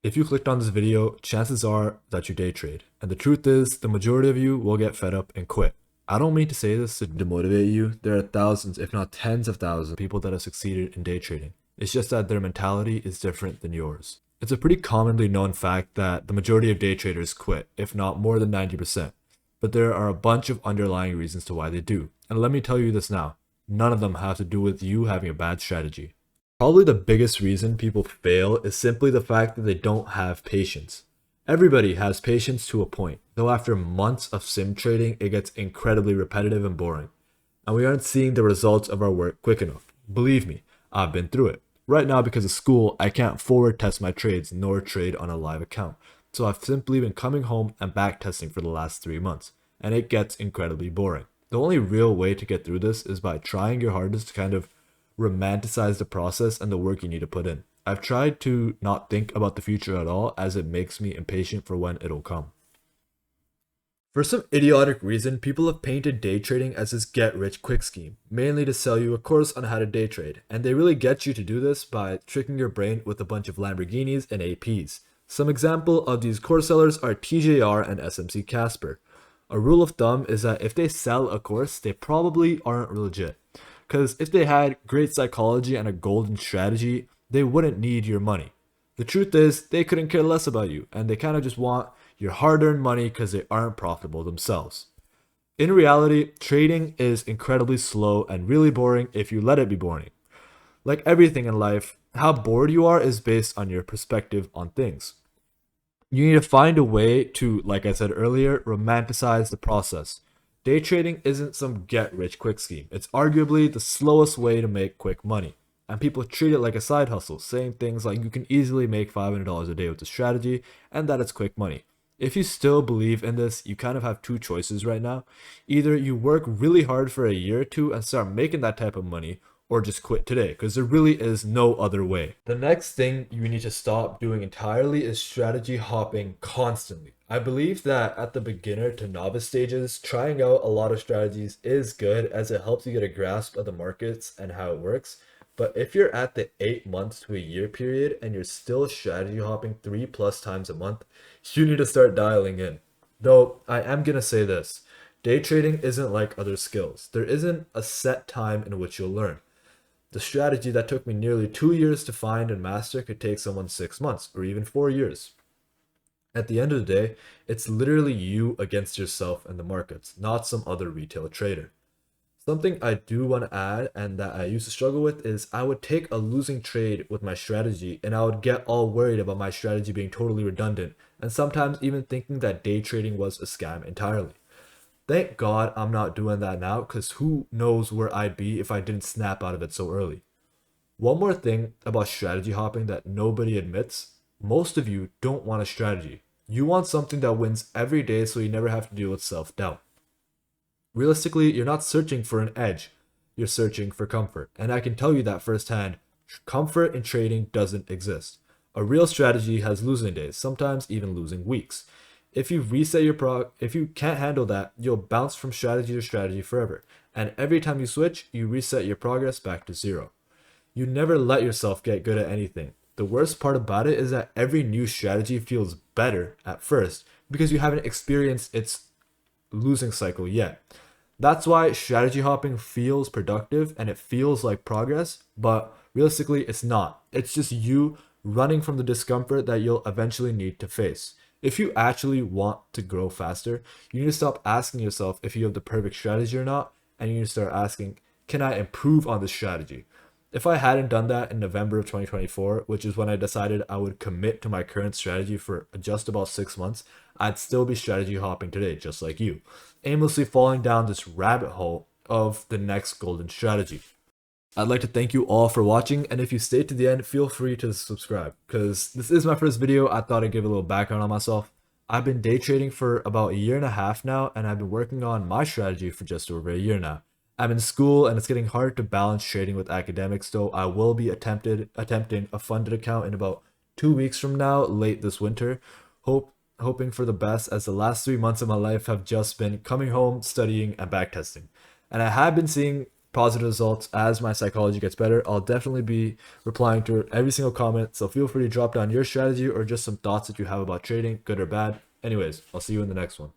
If you clicked on this video, chances are that you day trade. And the truth is, the majority of you will get fed up and quit. I don't mean to say this to demotivate you. There are thousands, if not tens of thousands, of people that have succeeded in day trading. It's just that their mentality is different than yours. It's a pretty commonly known fact that the majority of day traders quit, if not more than 90%. But there are a bunch of underlying reasons to why they do. And let me tell you this now. None of them have to do with you having a bad strategy. Probably the biggest reason people fail is simply the fact that they don't have patience. Everybody has patience to a point, though after months of sim trading, it gets incredibly repetitive and boring. And we aren't seeing the results of our work quick enough. Believe me, I've been through it. Right now, because of school, I can't forward test my trades nor trade on a live account. So I've simply been coming home and back testing for the last 3 months, and it gets incredibly boring. The only real way to get through this is by trying your hardest to kind of romanticize the process and the work you need to put in. I've tried to not think about the future at all, as it makes me impatient for when it'll come. For some idiotic reason, people have painted day trading as this get rich quick scheme, mainly to sell you a course on how to day trade, and they really get you to do this by tricking your brain with a bunch of Lamborghinis and APs. Some example of these course sellers are TJR and SMC Casper. A rule of thumb is that if they sell a course, they probably aren't legit. Because if they had great psychology and a golden strategy, they wouldn't need your money. The truth is, they couldn't care less about you, and they kind of just want your hard-earned money because they aren't profitable themselves. In reality, trading is incredibly slow and really boring if you let it be boring. Like everything in life, how bored you are is based on your perspective on things. You need to find a way to, like I said earlier, romanticize the process. Day trading isn't some get rich quick scheme. It's arguably the slowest way to make quick money. And people treat it like a side hustle, saying things like you can easily make $500 a day with the strategy and that it's quick money. If you still believe in this, you kind of have two choices right now. Either you work really hard for a year or two and start making that type of money, or just quit today, because there really is no other way. The next thing you need to stop doing entirely is strategy hopping constantly. I believe that at the beginner to novice stages, trying out a lot of strategies is good as it helps you get a grasp of the markets and how it works. But if you're at the 8 months to a year period and you're still strategy hopping 3+ times a month, you need to start dialing in. Though I am gonna say this, day trading isn't like other skills. There isn't a set time in which you'll learn. The strategy that took me nearly 2 years to find and master could take someone 6 months or even 4 years. At the end of the day, it's literally you against yourself and the markets, not some other retail trader. Something I do want to add and that I used to struggle with is I would take a losing trade with my strategy and I would get all worried about my strategy being totally redundant and sometimes even thinking that day trading was a scam entirely. Thank God I'm not doing that now, because who knows where I'd be if I didn't snap out of it so early. One more thing about strategy hopping that nobody admits, most of you don't want a strategy. You want something that wins every day so you never have to deal with self-doubt. Realistically, you're not searching for an edge, you're searching for comfort. And I can tell you that firsthand, comfort in trading doesn't exist. A real strategy has losing days, sometimes even losing weeks. If you reset your if you can't handle that, you'll bounce from strategy to strategy forever. And every time you switch, you reset your progress back to zero. You never let yourself get good at anything. The worst part about it is that every new strategy feels better at first because you haven't experienced its losing cycle yet. That's why strategy hopping feels productive and it feels like progress, but realistically, it's not. It's just you running from the discomfort that you'll eventually need to face. If you actually want to grow faster, you need to stop asking yourself if you have the perfect strategy or not, and you need to start asking, can I improve on this strategy? If I hadn't done that in November of 2024, which is when I decided I would commit to my current strategy for just about 6 months, I'd still be strategy hopping today, just like you, aimlessly falling down this rabbit hole of the next golden strategy. I'd like to thank you all for watching, and if you stayed to the end, feel free to subscribe, because this is my first video. I thought I'd give a little background on myself. I've been day trading for about a year and a half now, and I've been working on my strategy for just over a year now. I'm in school, and it's getting hard to balance trading with academics, though I will be attempting a funded account in about 2 weeks from now, late this winter. Hoping for the best, as the last 3 months of my life have just been coming home, studying, and backtesting. And I have been seeing positive results as my psychology gets better. I'll definitely be replying to every single comment. So feel free to drop down your strategy or just some thoughts that you have about trading, good or bad. Anyways, I'll see you in the next one.